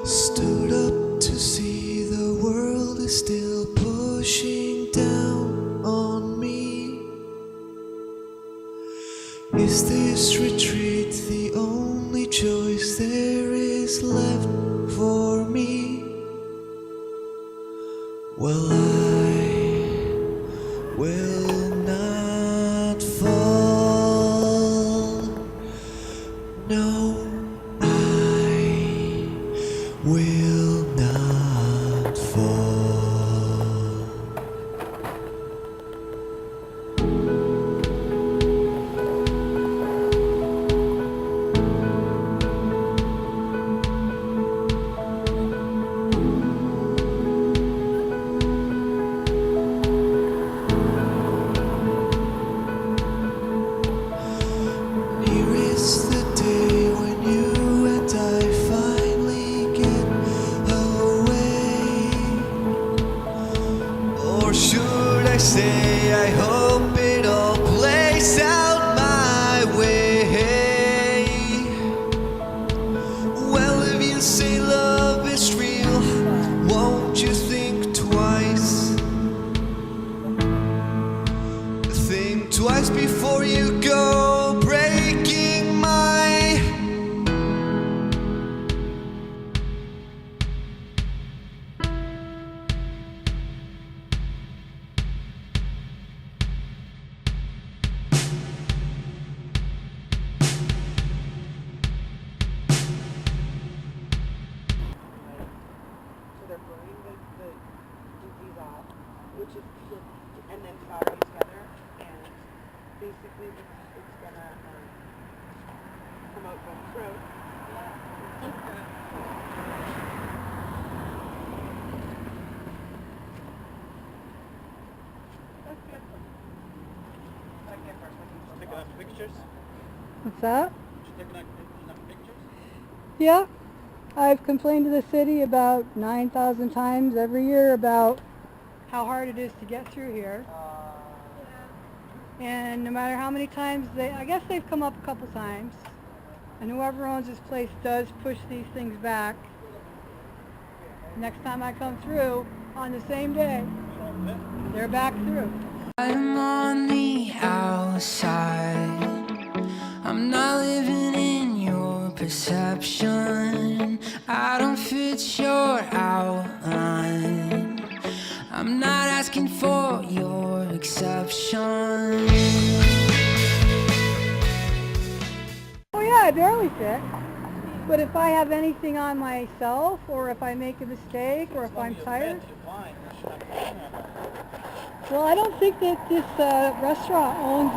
Stood up to see the world is still pushing down on me. Is this retreat the only choice there is left for me? Well, I will not fall. No, I will not fall. Here is the day when you and I finally get away. Or should I say, I hope it all plays out my way. Well, if you say love is real, won't you think twice? Think twice before you go breaking my. So they're burning the disease off, which is, and then powdering together, and basically it's gonna promote bone growth. That's good. Like at first, when you Taking enough pictures? What's that? Did you take enough pictures? Yeah. I've complained to the city about 9,000 times every year about how hard it is to get through here. And no matter how many times I guess they've come up a couple times, and whoever owns this place does push these things back. Next time I come through, on the same day, they're back through. I'm on the outside. I'm not living in your perception. I don't fit your outline. I'm not asking for your exception. Oh yeah, I barely fit. But if I have anything on myself, or if I make a mistake, or if I'm tired, well, I don't think that this restaurant owns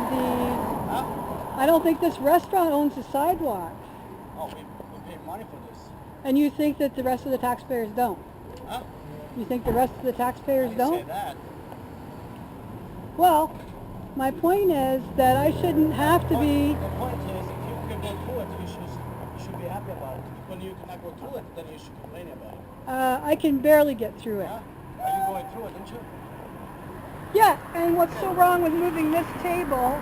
I don't think this restaurant owns the sidewalk. Oh, we pay money for this. And you think that the rest of the taxpayers don't? Huh? You think the rest of the taxpayers Say don't? that. Well, my point is that I shouldn't have to be. The point is, if you can go through it, you should be happy about it. When you cannot go through it, then you should complain about it. I can barely get through it. Huh? Are you going through it, aren't you? Yeah, and what's so wrong with moving this table?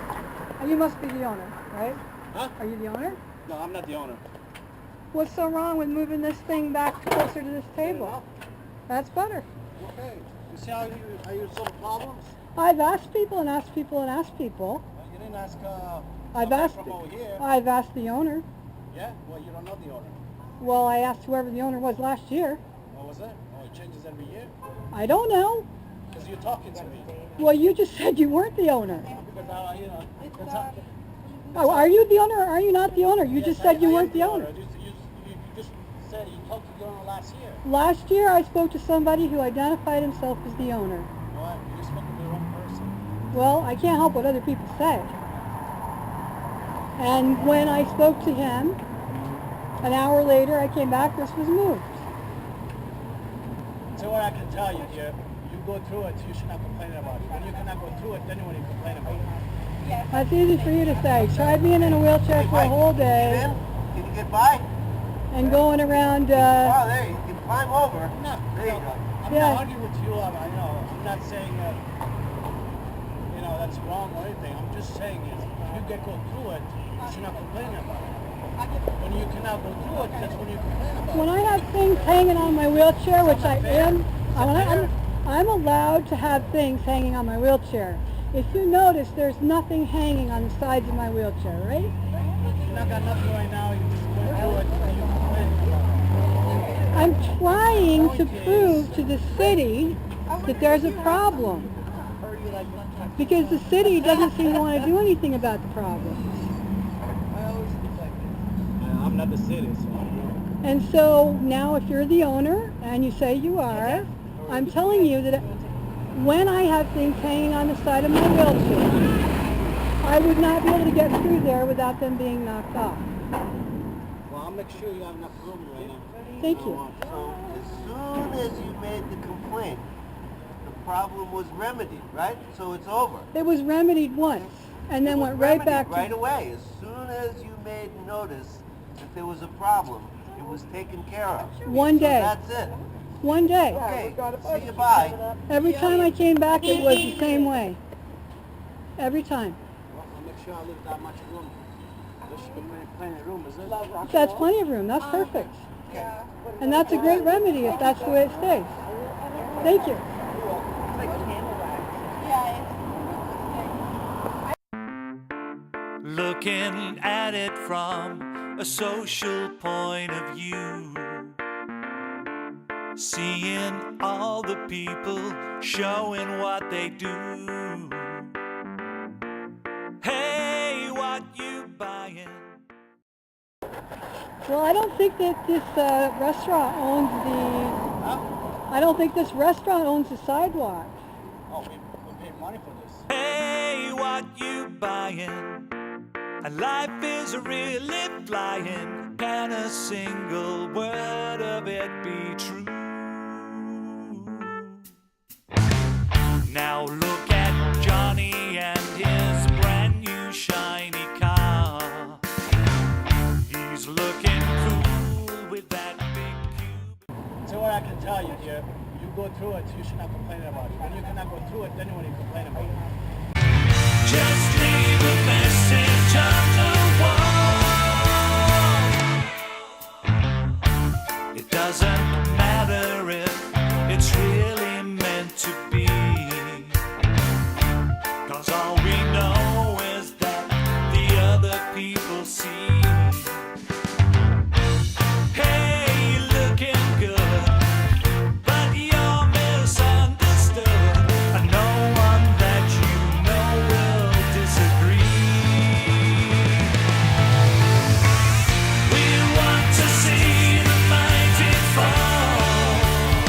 And you must be the owner, right? Huh? Are you the owner? No, I'm not the owner. What's so wrong with moving this thing back closer to this table? That's better. Okay. You see how you solve problems? I've asked people and asked people and asked people. Well, you didn't ask I've somebody asked. from over here. I've asked the owner. Yeah? Well, you don't know the owner. Well, I asked whoever the owner was last year. What was that? Oh, it changes every year? I don't know. Because you're talking to me. Well, you just said you weren't the owner. Because, that's how... Oh, are you the owner or are you not the owner? You Yes, just said you I am weren't the owner. You just said you talked to the owner last year. Last year I spoke to somebody who identified himself as the owner. What? You spoke to the wrong person. Well, I can't help what other people say. And when I spoke to him, an hour later I came back, this was moved. So what I can tell you, dear, you go through it, you should not complain about it. When you cannot go through it, then you want to complain about it. That's easy for you to say. Try being in a wheelchair for a whole day Can you get by? and going around, Oh, there, you can climb over. No, there you go. I'm Yeah. not arguing with you. I'm not saying that's wrong or anything. I'm just saying is, if you get go through it, you should not complain about it. When you cannot go through it, that's when you complain about it. when I have have things hanging on my wheelchair, which I am, I'm allowed to have things hanging on my wheelchair. If you notice, there's nothing hanging on the sides of my wheelchair, right? You not got nothing right now, you just went through it, and you complain about it. I'm trying to prove to the city that there's a problem. Because the city doesn't seem to want to do anything about the problem. I'm not the city, so I don't know. And so now if you're the owner, and you say you are, I'm telling you that when I have things hanging on the side of my wheelchair, I would not be able to get through there without them being knocked off. Well, I'll make sure you have enough room right now. Thank you. So as soon as you made the complaint, the problem was remedied, right? So it's over. It was remedied once, and then It went was right remedied back to... right away. As soon as you made notice that there was a problem, it was taken care of. One day. So that's it. One day. Okay, see you, bye. Every time I came back, it was the same way. Every time. Well, I'll make sure I leave that much room. There should be plenty of room, is it? That's plenty of room. That's perfect. And that's a great remedy if that's the way it stays. Thank you. Looking at it from a social point of view, seeing all the people showing what they do. Hey, what you buying? Well, I don't think that this restaurant owns the... I don't think this restaurant owns the sidewalk. Oh, we paid money for this. Hey, what you buying? Life is really flying. Can a single word of it be true? Now look at Johnny and his brand new shiny car. He's looking cool with that big cube. So what I can tell you here, you go through it, you should not complain about it. When you cannot go through it, then you want to complain about it. Just leave a message on the wall. It doesn't